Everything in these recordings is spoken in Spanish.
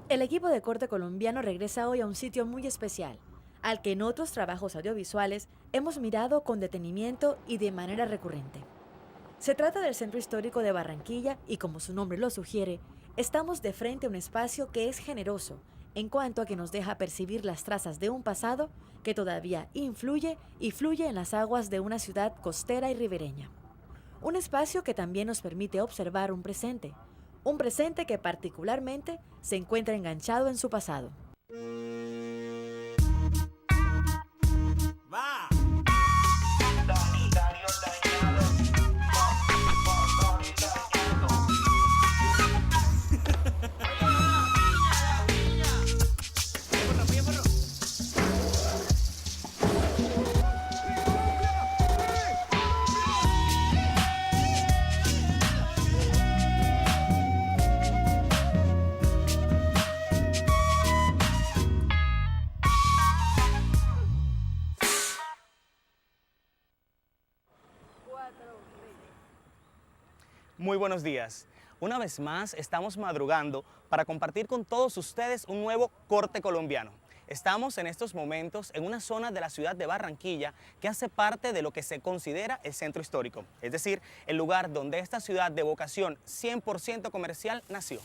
El equipo de corte colombiano regresa hoy a un sitio muy especial, al que en otros trabajos audiovisuales hemos mirado con detenimiento y de manera recurrente. Se trata del Centro Histórico de Barranquilla y, como su nombre lo sugiere, estamos de frente a un espacio que es generoso en cuanto a que nos deja percibir las trazas de un pasado que todavía influye y fluye en las aguas de una ciudad costera y ribereña. Un espacio que también nos permite observar un presente que particularmente se encuentra enganchado en su pasado. Va. Muy buenos días. Una vez más estamos madrugando para compartir con todos ustedes un nuevo corte colombiano. Estamos en estos momentos en una zona de la ciudad de Barranquilla que hace parte de lo que se considera el centro histórico, es decir, el lugar donde esta ciudad de vocación 100% comercial nació.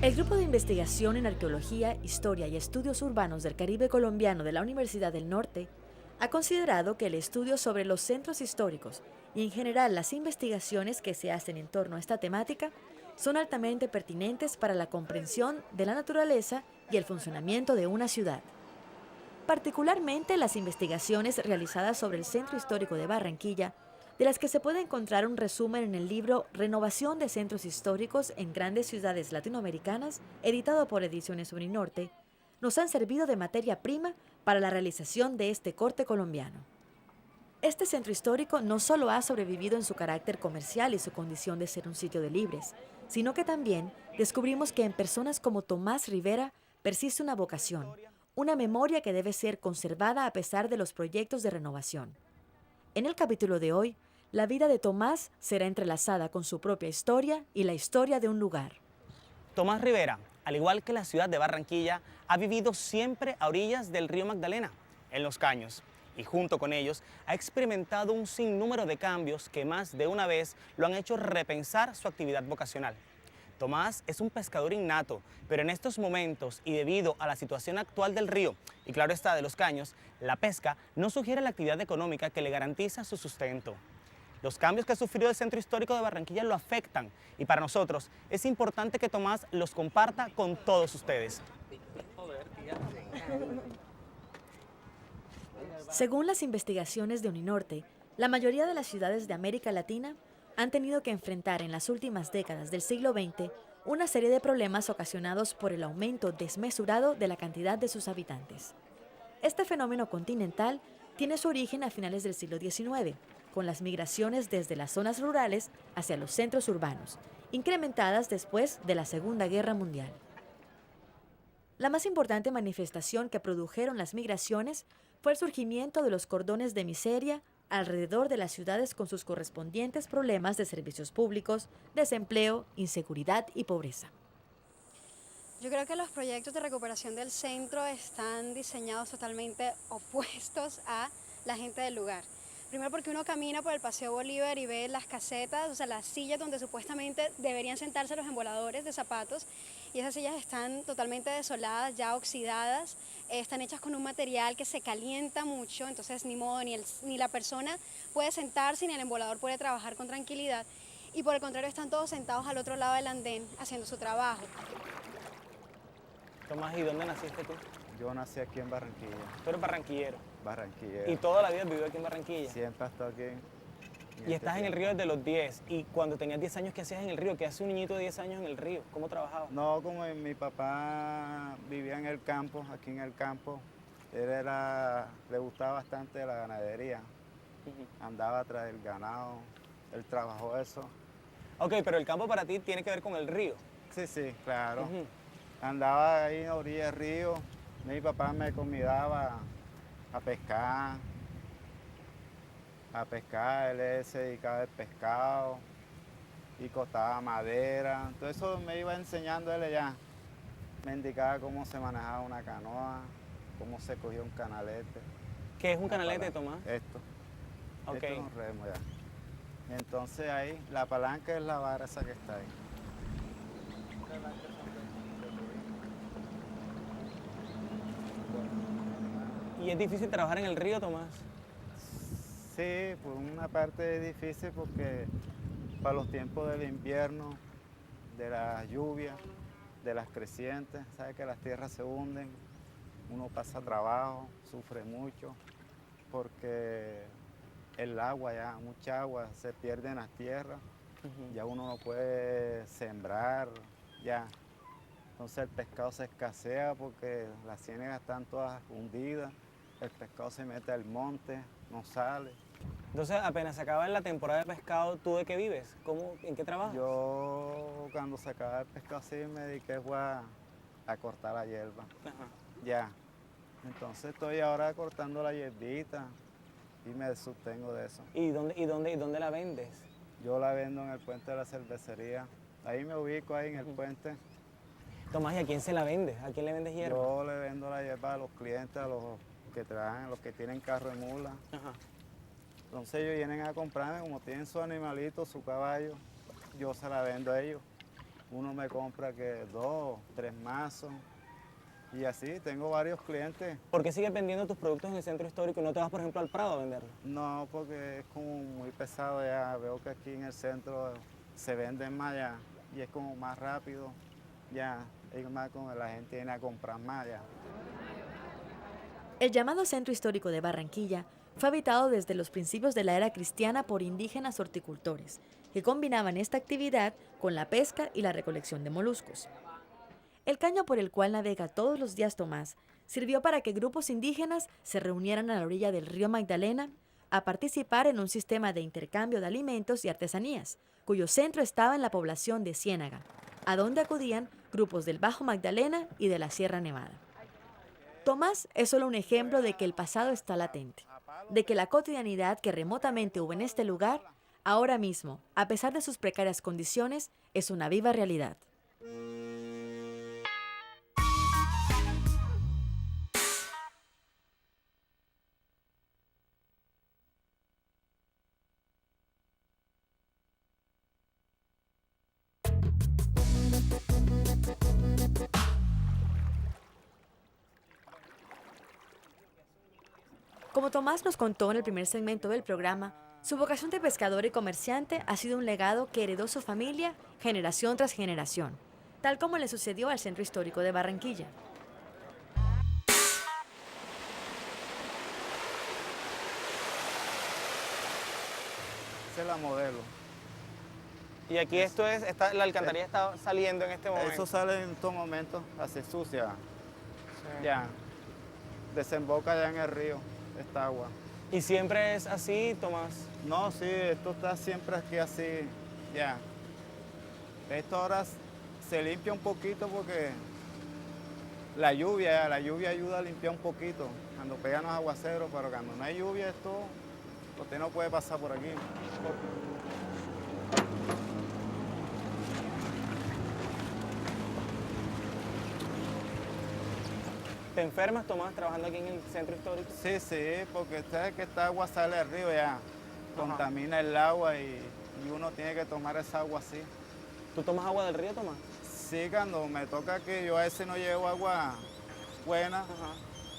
El Grupo de Investigación en Arqueología, Historia y Estudios Urbanos del Caribe Colombiano de la Universidad del Norte ha considerado que el estudio sobre los centros históricos y en general las investigaciones que se hacen en torno a esta temática son altamente pertinentes para la comprensión de la naturaleza y el funcionamiento de una ciudad. Particularmente las investigaciones realizadas sobre el Centro Histórico de Barranquilla, de las que se puede encontrar un resumen en el libro Renovación de Centros Históricos en Grandes Ciudades Latinoamericanas, editado por Ediciones Uninorte, nos han servido de materia prima para la realización de este corte colombiano. Este centro histórico no solo ha sobrevivido en su carácter comercial y su condición de ser un sitio de libres, sino que también descubrimos que en personas como Tomás Rivera persiste una vocación, una memoria que debe ser conservada a pesar de los proyectos de renovación. En el capítulo de hoy, la vida de Tomás será entrelazada con su propia historia y la historia de un lugar. Tomás Rivera, al igual que la ciudad de Barranquilla, ha vivido siempre a orillas del río Magdalena, en Los Caños, y junto con ellos ha experimentado un sinnúmero de cambios que más de una vez lo han hecho repensar su actividad vocacional. Tomás es un pescador innato, pero en estos momentos y debido a la situación actual del río, y claro está de Los Caños, la pesca no sugiere la actividad económica que le garantiza su sustento. Los cambios que ha sufrido el Centro Histórico de Barranquilla lo afectan y para nosotros es importante que Tomás los comparta con todos ustedes. Según las investigaciones de Uninorte, la mayoría de las ciudades de América Latina han tenido que enfrentar en las últimas décadas del siglo XX una serie de problemas ocasionados por el aumento desmesurado de la cantidad de sus habitantes. Este fenómeno continental tiene su origen a finales del siglo XIX, con las migraciones desde las zonas rurales hacia los centros urbanos, incrementadas después de la Segunda Guerra Mundial. La más importante manifestación que produjeron las migraciones fue el surgimiento de los cordones de miseria alrededor de las ciudades con sus correspondientes problemas de servicios públicos, desempleo, inseguridad y pobreza. Yo creo que los proyectos de recuperación del centro están diseñados totalmente opuestos a la gente del lugar. Primero porque uno camina por el Paseo Bolívar y ve las casetas, o sea, las sillas donde supuestamente deberían sentarse los emboladores de zapatos, y esas sillas están totalmente desoladas, ya oxidadas, están hechas con un material que se calienta mucho, entonces ni modo, ni la persona puede sentarse, ni el embolador puede trabajar con tranquilidad, y por el contrario están todos sentados al otro lado del andén haciendo su trabajo. Tomás, ¿y dónde naciste tú? Yo nací aquí en Barranquilla, Tú eres barranquillero. Barranquilla. Y toda la vida has vivido aquí en Barranquilla. Siempre he estado aquí. Y estás en el río desde los 10. Y cuando tenías 10 años, ¿qué hacías en el río? ¿Qué hace un niñito de 10 años en el río? ¿Cómo trabajaba? No, como mi papá vivía en el campo, aquí en el campo, le gustaba bastante la ganadería. Andaba tras el ganado, él trabajó eso Ok, pero el campo para ti tiene que ver con el río. Sí, sí, claro. Ujú. Andaba ahí en la orilla del río, mi papá me convidaba a pescar, él se dedicaba al pescado y cortaba madera, todo eso me iba enseñando él ya. Me indicaba cómo se manejaba una canoa, cómo se cogía un canalete. ¿Qué es un una canalete, palanca. Tomás? Esto Ok. es un remo ya. Entonces ahí, la palanca es la vara esa que está ahí. ¿Y es difícil trabajar en el río, Tomás? Sí, por una parte es difícil porque para los tiempos del invierno, de las lluvias, de las crecientes, sabe que las tierras se hunden, uno pasa trabajo, sufre mucho, porque el agua ya, mucha agua se pierde en las tierras, Ujú. ya uno no puede sembrar, ya. Entonces el pescado se escasea porque las ciénegas están todas hundidas, el pescado se mete al monte, no sale. Entonces, apenas se acaba la temporada de pescado, ¿tú de qué vives? ¿Cómo, en qué trabajas? Yo cuando se acaba el pescado así me dediqué fue a cortar la hierba, Ajá. ya. Entonces estoy ahora cortando la hierbita y me sostengo de eso. ¿Y dónde la vendes? Yo la vendo en el puente de la cervecería, ahí me ubico ahí en el puente. Tomás, ¿y a quién se la vendes? ¿A quién le vendes hierba? Yo le vendo la hierba a los clientes, a los que trabajan, a los que tienen carro de mula. Ajá. Entonces ellos vienen a comprarme, como tienen su animalito, su caballo, yo se la vendo a ellos. Uno me compra que 2, 3 mazos y así, tengo varios clientes. ¿Por qué sigues vendiendo tus productos en el centro histórico y no te vas, por ejemplo, al Prado a venderlos? No, porque es como muy pesado ya, veo que aquí en el centro se venden más ya y es como más rápido ya, es más como la gente viene a comprar más ya. El llamado Centro Histórico de Barranquilla fue habitado desde los principios de la era cristiana por indígenas horticultores, que combinaban esta actividad con la pesca y la recolección de moluscos. El caño por el cual navega todos los días Tomás sirvió para que grupos indígenas se reunieran a la orilla del río Magdalena a participar en un sistema de intercambio de alimentos y artesanías, cuyo centro estaba en la población de Ciénaga, a donde acudían grupos del Bajo Magdalena y de la Sierra Nevada. Tomás es solo un ejemplo de que el pasado está latente, de que la cotidianidad que remotamente hubo en este lugar, ahora mismo, a pesar de sus precarias condiciones, es una viva realidad. Como Tomás nos contó en el primer segmento del programa, su vocación de pescador y comerciante ha sido un legado que heredó su familia generación tras generación, tal como le sucedió al Centro Histórico de Barranquilla. Esa es la modelo. Y aquí la alcantarilla está saliendo en este momento. Eso sale en estos momentos, así sucia, ya, desemboca ya en el río, esta agua. ¿Y siempre es así, Tomás? No, sí, esto está siempre aquí así, ya. Esto ahora se limpia un poquito porque la lluvia ayuda a limpiar un poquito cuando pegan los aguaceros, pero cuando no hay lluvia esto, usted no puede pasar por aquí. ¿Te enfermas, Tomás, trabajando aquí en el centro histórico? Sí, sí, porque sabes que esta agua sale del río ya, contamina el agua y uno tiene que tomar esa agua así. ¿Tú tomas agua del río, Tomás? Sí, cuando me toca que yo a veces no llevo agua buena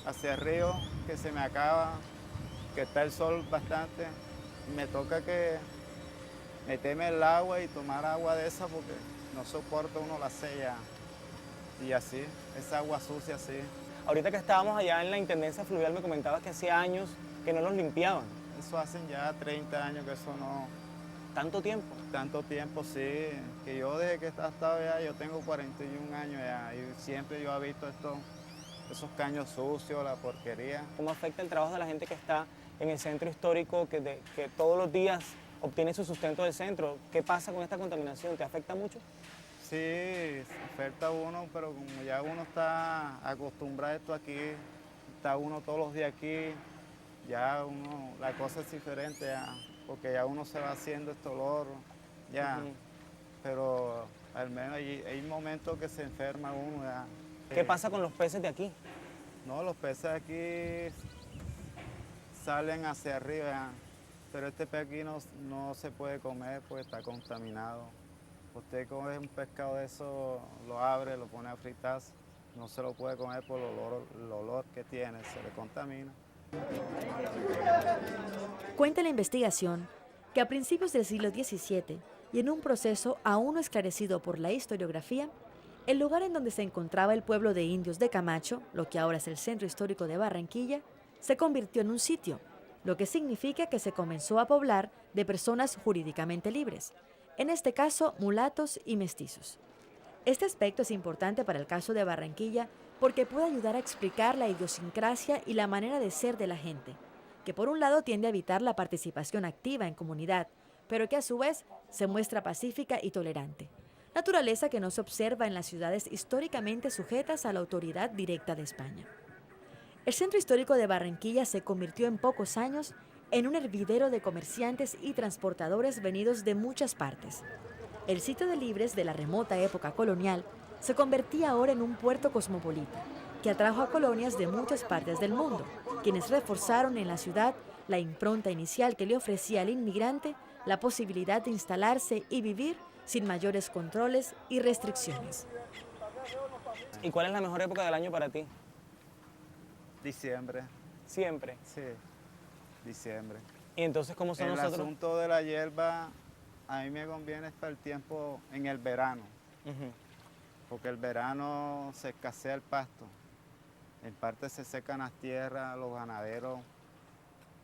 hacia el río, que se me acaba, que está el sol bastante, me toca que meterme el agua y tomar agua de esa porque no soporta uno la sella. Y así, esa agua sucia así. Ahorita que estábamos allá en la Intendencia Fluvial me comentabas que hacía años que no los limpiaban. Eso hacen ya 30 años que eso no, ¿Tanto tiempo? tanto tiempo sí, que yo desde que he estado allá, yo tengo 41 años ya y siempre yo he visto esos caños sucios, la porquería. ¿Cómo afecta el trabajo de la gente que está en el centro histórico, que todos los días obtiene su sustento del centro. ¿Qué pasa con esta contaminación? ¿Te afecta mucho? Sí, afecta a uno, pero como ya uno está acostumbrado a esto aquí, está uno todos los días aquí, ya uno, la cosa es diferente ya, porque ya uno se va haciendo este olor, ya, pero al menos hay momentos que se enferma uno ya. ¿Qué pasa con los peces de aquí? No, los peces aquí salen hacia arriba, ya, pero este pez aquí no se puede comer porque está contaminado. Usted coge un pescado de eso, lo abre, lo pone a fritar, no se lo puede comer por el olor que tiene, se le contamina. Cuenta la investigación que a principios del siglo XVII, y en un proceso aún no esclarecido por la historiografía, el lugar en donde se encontraba el pueblo de indios de Camacho, lo que ahora es el centro histórico de Barranquilla, se convirtió en un sitio, lo que significa que se comenzó a poblar de personas jurídicamente libres, en este caso mulatos y mestizos. Este aspecto es importante para el caso de Barranquilla porque puede ayudar a explicar la idiosincrasia y la manera de ser de la gente, que por un lado tiende a evitar la participación activa en comunidad, pero que a su vez se muestra pacífica y tolerante, naturaleza que no se observa en las ciudades históricamente sujetas a la autoridad directa de España. El centro histórico de Barranquilla se convirtió en pocos años en un hervidero de comerciantes y transportadores venidos de muchas partes. El sitio de Libres de la remota época colonial se convertía ahora en un puerto cosmopolita, que atrajo a colonias de muchas partes del mundo, quienes reforzaron en la ciudad la impronta inicial que le ofrecía al inmigrante la posibilidad de instalarse y vivir sin mayores controles y restricciones. ¿Y cuál es la mejor época del año para ti? Diciembre, Siempre. sí, diciembre. ¿Y entonces cómo son El nosotros? asunto de la hierba, a mí me conviene para el tiempo en el verano, Ujú. porque el verano se escasea el pasto. En parte se secan las tierras, los ganaderos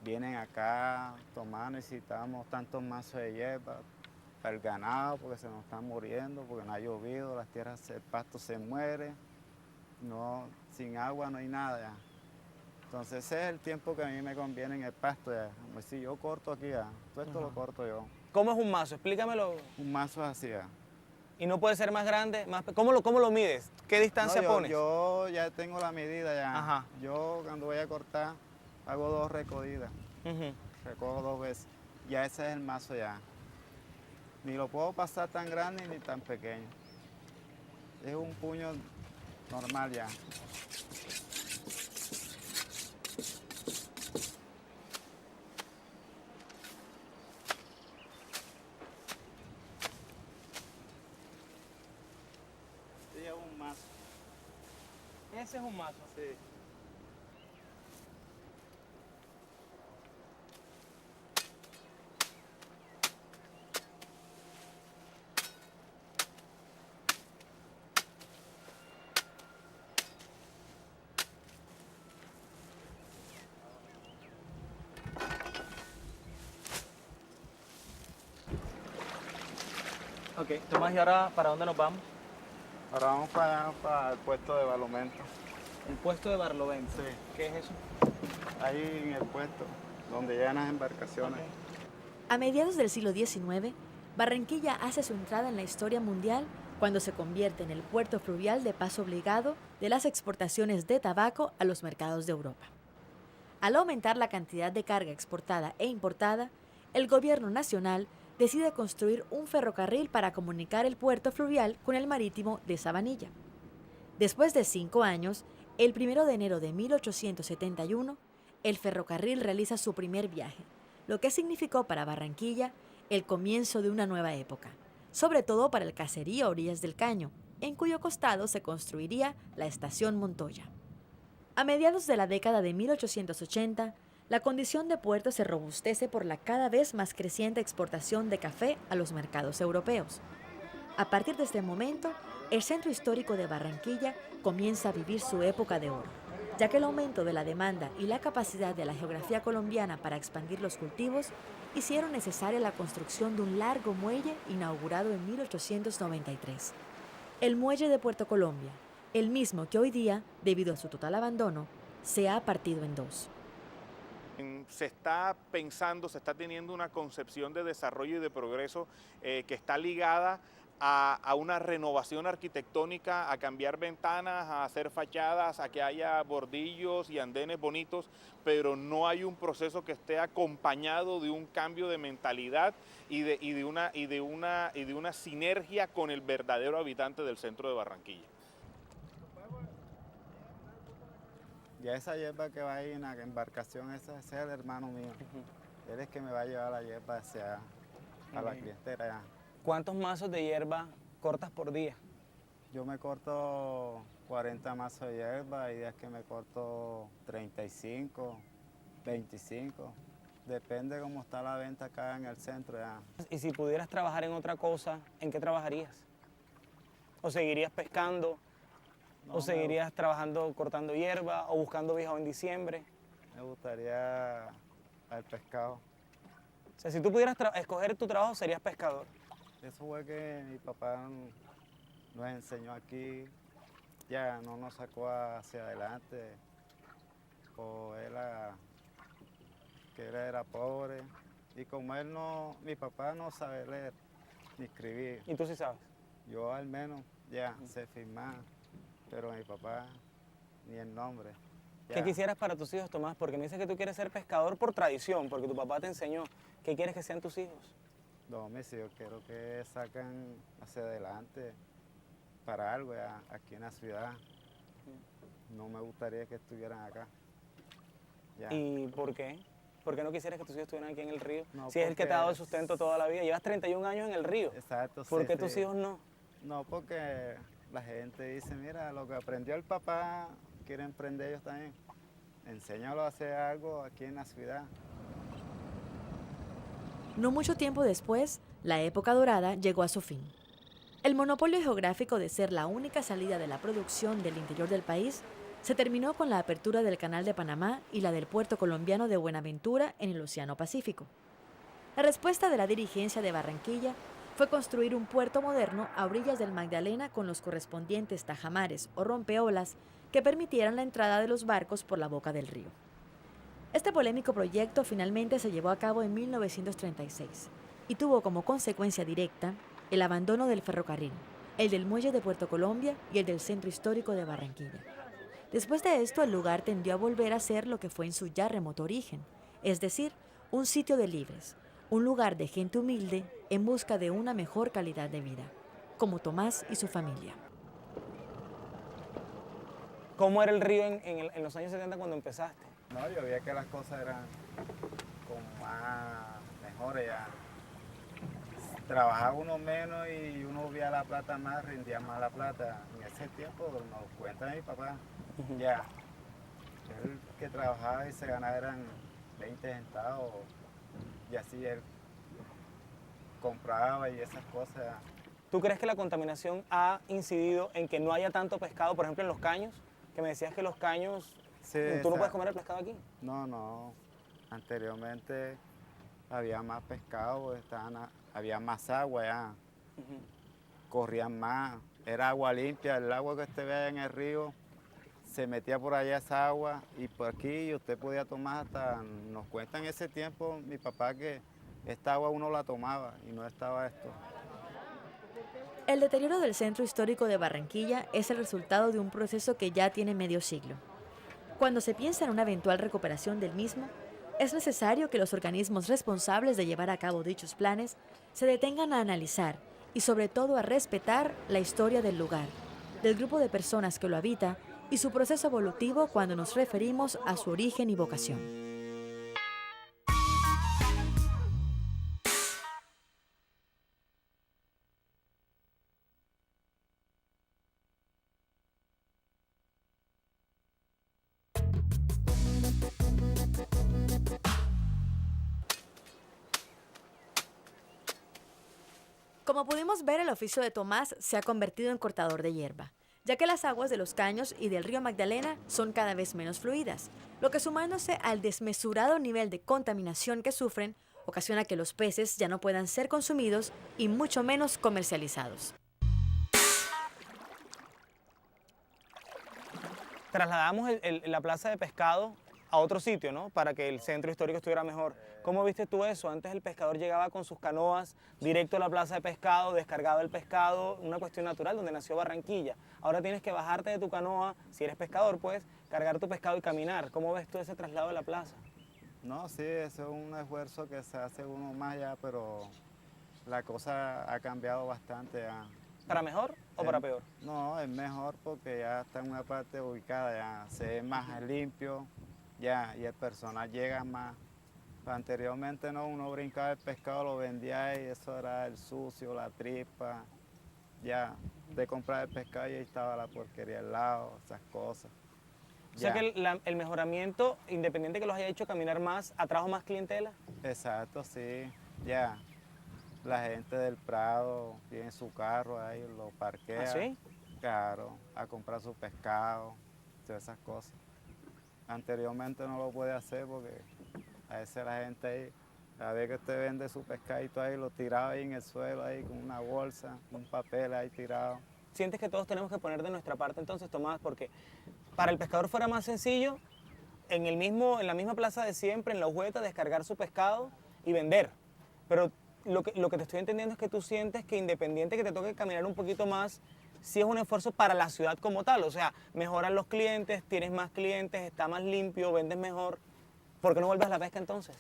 vienen acá, tomando, necesitamos tantos mazos de hierba para el ganado, porque se nos están muriendo, porque no ha llovido, las tierras, el pasto se muere, no, sin agua no hay nada ya. Entonces ese es el tiempo que a mí me conviene en el pasto ya. Como si yo corto aquí ya, todo esto lo corto yo. ¿Cómo es un mazo? Explícamelo. Un mazo es así ya. ¿Y no puede ser más grande? ¿Cómo lo mides? ¿Qué distancia No, pones? yo ya tengo la medida ya. Ajá. Yo cuando voy a cortar hago 2 recogidas, Ujú. recojo 2 veces. Ya ese es el mazo ya. Ni lo puedo pasar tan grande ni tan pequeño. Es un puño normal ya. Este es un mazo. Ese es un mazo. Sí. Ok, Tomás, ¿y ahora para dónde nos vamos? Ahora vamos para el puesto de Barlovento. El puesto de Barlovento. Sí. ¿Qué es eso? Ahí en el puesto, donde llegan las embarcaciones. A mediados del siglo XIX, Barranquilla hace su entrada en la historia mundial cuando se convierte en el puerto fluvial de paso obligado de las exportaciones de tabaco a los mercados de Europa. Al aumentar la cantidad de carga exportada e importada, el gobierno nacional decide construir un ferrocarril para comunicar el puerto fluvial con el marítimo de Sabanilla. Después de 5 años, el 1 de enero de 1871, el ferrocarril realiza su primer viaje, lo que significó para Barranquilla el comienzo de una nueva época, sobre todo para el caserío a orillas del Caño, en cuyo costado se construiría la estación Montoya. A mediados de la década de 1880, la condición de puerto se robustece por la cada vez más creciente exportación de café a los mercados europeos. A partir de este momento, el centro histórico de Barranquilla comienza a vivir su época de oro, ya que el aumento de la demanda y la capacidad de la geografía colombiana para expandir los cultivos hicieron necesaria la construcción de un largo muelle inaugurado en 1893. El muelle de Puerto Colombia, el mismo que hoy día, debido a su total abandono, se ha partido en 2. Se está pensando, se está teniendo una concepción de desarrollo y de progreso que está ligada a una renovación arquitectónica, a cambiar ventanas, a hacer fachadas, a que haya bordillos y andenes bonitos, pero no hay un proceso que esté acompañado de un cambio de mentalidad y de una sinergia con el verdadero habitante del centro de Barranquilla. Ya esa hierba que va ahí en la embarcación, ese es el hermano mío. Él es que me va a llevar la hierba hacia a la clientela ya. ¿Cuántos mazos de hierba cortas por día? Yo me corto 40 mazos de hierba, hay días que me corto 35, 25. Depende cómo está la venta acá en el centro ya. Y si pudieras trabajar en otra cosa, ¿en qué trabajarías? ¿O seguirías pescando? No, ¿O seguirías trabajando cortando hierba o buscando viejo en diciembre? Me gustaría el pescado. O sea, si tú pudieras escoger tu trabajo, serías pescador. Eso fue que mi papá nos enseñó aquí, ya no nos sacó hacia adelante, que él era pobre, y como mi papá no sabe leer ni escribir, ¿Y tú sí sabes? yo al menos ya sé firmar, pero mi papá ni el nombre. ¿Qué Ya. quisieras para tus hijos, Tomás? Porque me dices que tú quieres ser pescador por tradición, porque tu papá te enseñó. ¿Qué quieres que sean tus hijos? No, mis hijos quiero que sacan hacia adelante para algo ya, aquí en la ciudad. No me gustaría que estuvieran acá. Ya. ¿Y por qué? ¿Por qué no quisieras que tus hijos estuvieran aquí en el río? No, Si es el que te ha dado el porque sustento toda la vida. Llevas 31 años en el río. Exacto. ¿Por sí, qué tus sí. hijos no? No, porque la gente dice, mira, lo que aprendió el papá, quieren aprender ellos también. Enséñalo a hacer algo aquí en la ciudad. No mucho tiempo después, la época dorada llegó a su fin. El monopolio geográfico de ser la única salida de la producción del interior del país se terminó con la apertura del Canal de Panamá y la del puerto colombiano de Buenaventura en el Océano Pacífico. La respuesta de la dirigencia de Barranquilla fue construir un puerto moderno a orillas del Magdalena con los correspondientes tajamares o rompeolas que permitieran la entrada de los barcos por la boca del río. Este polémico proyecto finalmente se llevó a cabo en 1936 y tuvo como consecuencia directa el abandono del ferrocarril, el del muelle de Puerto Colombia y el del centro histórico de Barranquilla. Después de esto, el lugar tendió a volver a ser lo que fue en su ya remoto origen, es decir, un sitio de libres, un lugar de gente humilde en busca de una mejor calidad de vida, como Tomás y su familia. ¿Cómo era el río en los años 70 cuando empezaste? No, yo veía que las cosas eran como más mejores ya. Trabajaba uno menos y uno veía la plata más, rendía más la plata. En ese tiempo nos cuenta mi papá, ya. Él que trabajaba y se ganaba eran 20 centavos y así él compraba y esas cosas. ¿Tú crees que la contaminación ha incidido en que no haya tanto pescado, por ejemplo, en los caños? Que me decías que los caños, Sí, ¿tú no puedes comer el pescado aquí? No. Anteriormente había más pescado, había más agua ya. Corrían más. Era agua limpia, el agua que usted ve en el río, se metía por allá esa agua y por aquí usted podía tomar hasta, nos cuentan en ese tiempo mi papá que esta agua uno la tomaba y no estaba esto. El deterioro del centro histórico de Barranquilla es el resultado de un proceso que ya tiene medio siglo. Cuando se piensa en una eventual recuperación del mismo, es necesario que los organismos responsables de llevar a cabo dichos planes se detengan a analizar y sobre todo a respetar la historia del lugar, del grupo de personas que lo habita y su proceso evolutivo cuando nos referimos a su origen y vocación. Como pudimos ver, el oficio de Tomás se ha convertido en cortador de hierba, ya que las aguas de los caños y del río Magdalena son cada vez menos fluidas, lo que sumándose al desmesurado nivel de contaminación que sufren, ocasiona que los peces ya no puedan ser consumidos y mucho menos comercializados. Trasladamos la plaza de pescado a otro sitio, ¿no? Para que el centro histórico estuviera mejor. ¿Cómo viste tú eso? Antes el pescador llegaba con sus canoas directo a la plaza de pescado, descargaba el pescado, una cuestión natural donde nació Barranquilla. Ahora tienes que bajarte de tu canoa, si eres pescador, pues, cargar tu pescado y caminar. ¿Cómo ves tú ese traslado de la plaza? No, sí, eso es un esfuerzo que se hace uno más ya, pero la cosa ha cambiado bastante ya. ¿Para mejor o para peor? No, es mejor porque ya está en una parte ubicada, ya se ve más limpio, ya, y el personal llega más. Anteriormente no, uno brincaba el pescado, lo vendía y eso era el sucio, la tripa, ya, de comprar el pescado y ahí estaba la porquería al lado, esas cosas. O sea Ya. que el mejoramiento, independiente que los haya hecho caminar más, atrajo más clientela. Exacto, sí, ya. La gente del Prado tiene su carro ahí, lo parquea. ¿Ah, sí? Claro, a comprar su pescado, todas esas cosas. Anteriormente no lo puede hacer porque a veces la gente ahí, a ver que usted vende su pescadito ahí, lo tiraba ahí en el suelo, ahí con una bolsa, un papel ahí tirado. ¿Sientes que todos tenemos que poner de nuestra parte entonces, Tomás? Porque para el pescador fuera más sencillo en la misma plaza de siempre, en la Ujeta, descargar su pescado y vender. Pero lo que te estoy entendiendo es que tú sientes que independiente que te toque caminar un poquito más, sí es un esfuerzo para la ciudad como tal. O sea, mejoran los clientes, tienes más clientes, está más limpio, vendes mejor. ¿Por qué no vuelves a la pesca entonces?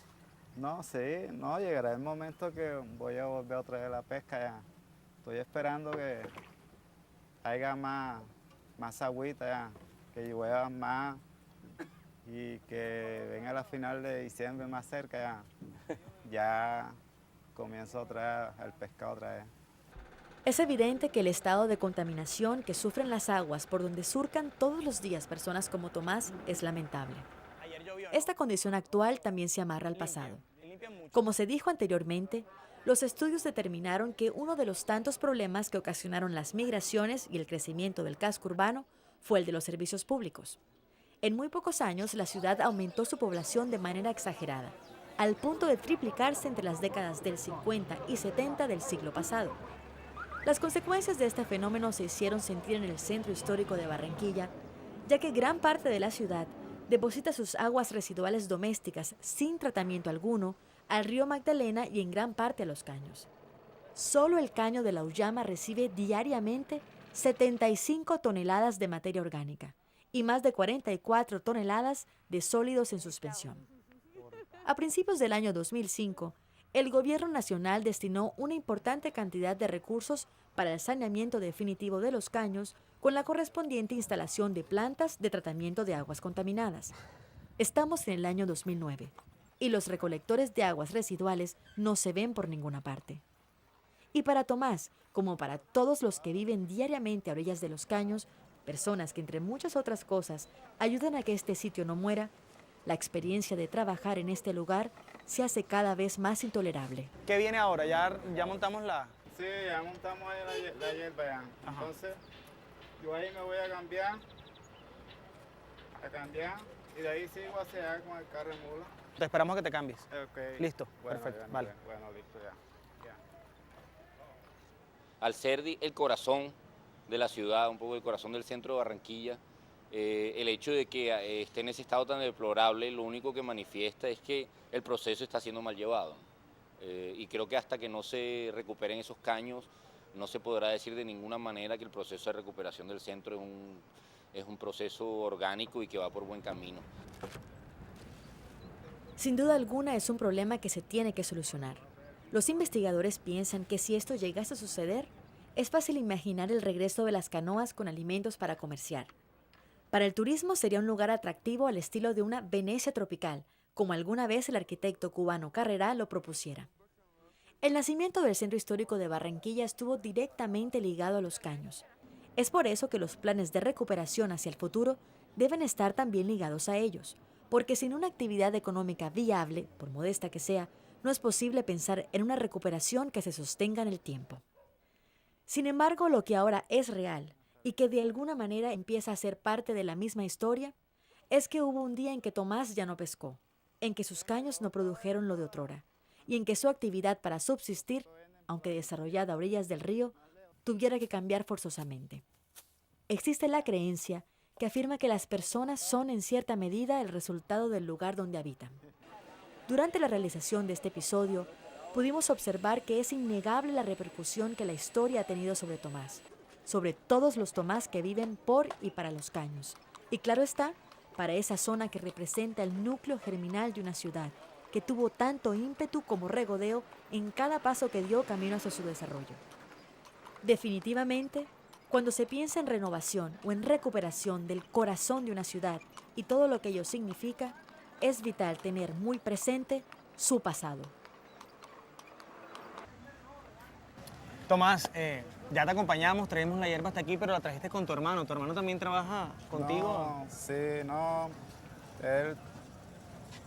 No, sí, no, llegará el momento que voy a volver otra vez a la pesca ya. Estoy esperando que haya más agüita ya, que llueva más y que venga la final de diciembre más cerca ya. Ya comienzo otra vez el pescado otra vez. Es evidente que el estado de contaminación que sufren las aguas por donde surcan todos los días personas como Tomás es lamentable. Ayer llovió, ¿no? Esta condición actual también se amarra al pasado. Limpian mucho. Como se dijo anteriormente, los estudios determinaron que uno de los tantos problemas que ocasionaron las migraciones y el crecimiento del casco urbano fue el de los servicios públicos. En muy pocos años, la ciudad aumentó su población de manera exagerada, al punto de triplicarse entre las décadas del 50 y 70 del siglo pasado. Las consecuencias de este fenómeno se hicieron sentir en el centro histórico de Barranquilla, ya que gran parte de la ciudad deposita sus aguas residuales domésticas sin tratamiento alguno al río Magdalena y en gran parte a los caños. Solo el caño de la Auyama recibe diariamente 75 toneladas de materia orgánica y más de 44 toneladas de sólidos en suspensión. A principios del año 2005, el gobierno nacional destinó una importante cantidad de recursos para el saneamiento definitivo de los caños con la correspondiente instalación de plantas de tratamiento de aguas contaminadas. Estamos en el año 2009 y los recolectores de aguas residuales no se ven por ninguna parte. Y para Tomás, como para todos los que viven diariamente a orillas de los caños, personas que entre muchas otras cosas ayudan a que este sitio no muera, la experiencia de trabajar en este lugar se hace cada vez más intolerable. ¿Qué viene ahora? Ya montamos la... Sí, ya montamos ahí la hierba ya. Ajá. Entonces, yo ahí me voy a cambiar, y de ahí sigo hacia allá con el carro de mula. Te esperamos a que te cambies. Okay. Listo, Bueno, perfecto, bueno, vale. bueno, listo ya. Al ser el corazón de la ciudad, un poco el corazón del centro de Barranquilla, el hecho de que esté en ese estado tan deplorable, lo único que manifiesta es que el proceso está siendo mal llevado. Y creo que hasta que no se recuperen esos caños, no se podrá decir de ninguna manera que el proceso de recuperación del centro es un proceso orgánico y que va por buen camino. Sin duda alguna es un problema que se tiene que solucionar. Los investigadores piensan que si esto llegase a suceder, es fácil imaginar el regreso de las canoas con alimentos para comerciar. Para el turismo sería un lugar atractivo al estilo de una Venecia tropical, como alguna vez el arquitecto cubano Carrera lo propusiera. El nacimiento del centro histórico de Barranquilla estuvo directamente ligado a los caños. Es por eso que los planes de recuperación hacia el futuro deben estar también ligados a ellos, porque sin una actividad económica viable, por modesta que sea, no es posible pensar en una recuperación que se sostenga en el tiempo. Sin embargo, lo que ahora es real y que de alguna manera empieza a ser parte de la misma historia, es que hubo un día en que Tomás ya no pescó, en que sus caños no produjeron lo de otrora, y en que su actividad para subsistir, aunque desarrollada a orillas del río, tuviera que cambiar forzosamente. Existe la creencia que afirma que las personas son en cierta medida el resultado del lugar donde habitan. Durante la realización de este episodio, pudimos observar que es innegable la repercusión que la historia ha tenido sobre Tomás, sobre todos los Tomás que viven por y para Los Caños. Y claro está, para esa zona que representa el núcleo germinal de una ciudad, que tuvo tanto ímpetu como regodeo en cada paso que dio camino hacia su desarrollo. Definitivamente, cuando se piensa en renovación o en recuperación del corazón de una ciudad y todo lo que ello significa, es vital tener muy presente su pasado. Tomás, ya te acompañamos, traemos la hierba hasta aquí, pero la trajiste con tu hermano. ¿Tu hermano también trabaja contigo? No, sí, no. Él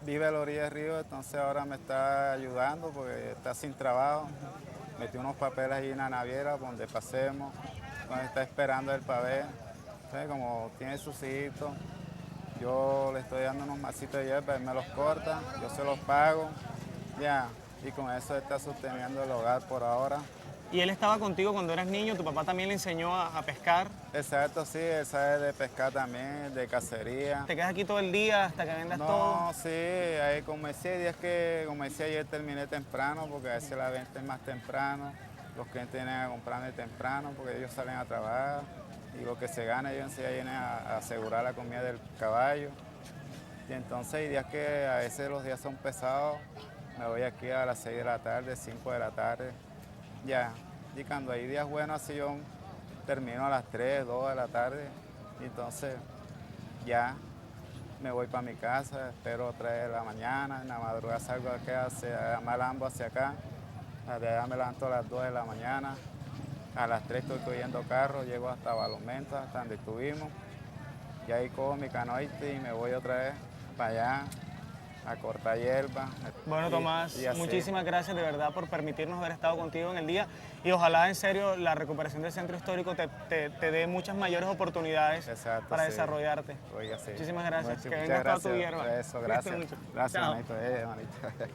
vive a la orilla del río, entonces ahora me está ayudando porque está sin trabajo. Metí unos papeles ahí en la naviera donde pasemos, donde está esperando el pavé. Entonces, como tiene sus hijitos, yo le estoy dando unos masitos de hierba, él me los corta, yo se los pago, ya. Y con eso está sosteniendo el hogar por ahora. ¿Y él estaba contigo cuando eras niño? ¿Tu papá también le enseñó a pescar? Exacto, sí, él sabe de pescar también, de cacería. ¿Te quedas aquí todo el día hasta que vendas todo? No, sí, ahí como decía ayer terminé temprano porque a veces la venta es más temprano, los clientes vienen a comprarme temprano porque ellos salen a trabajar y lo que se gana ellos enseguida vienen a asegurar la comida del caballo. Y entonces hay días que a veces los días son pesados, me voy aquí a las 6 de la tarde, 5 de la tarde, ya. Y cuando hay días buenos así yo termino a las 3, 2 de la tarde y entonces ya me voy para mi casa, espero 3 de la mañana, en la madrugada salgo aquí hacia Malambo, hacia acá, de allá me levanto a las 2 de la mañana, a las 3 estoy cogiendo carro, llego hasta Balomento, hasta donde estuvimos, y ahí cojo mi canoite y me voy otra vez para allá a cortar hierba. Bueno, Tomás, y así. muchísimas gracias de verdad por permitirnos haber estado contigo en el día y ojalá en serio la recuperación del centro histórico te dé muchas mayores oportunidades Exacto, para sí. desarrollarte. Oiga, sí. Muchísimas gracias. Muchas Que vengas toda tu gracias. hierba. Eso, gracias. Cuídate mucho. Gracias, Chao. manito. Manito.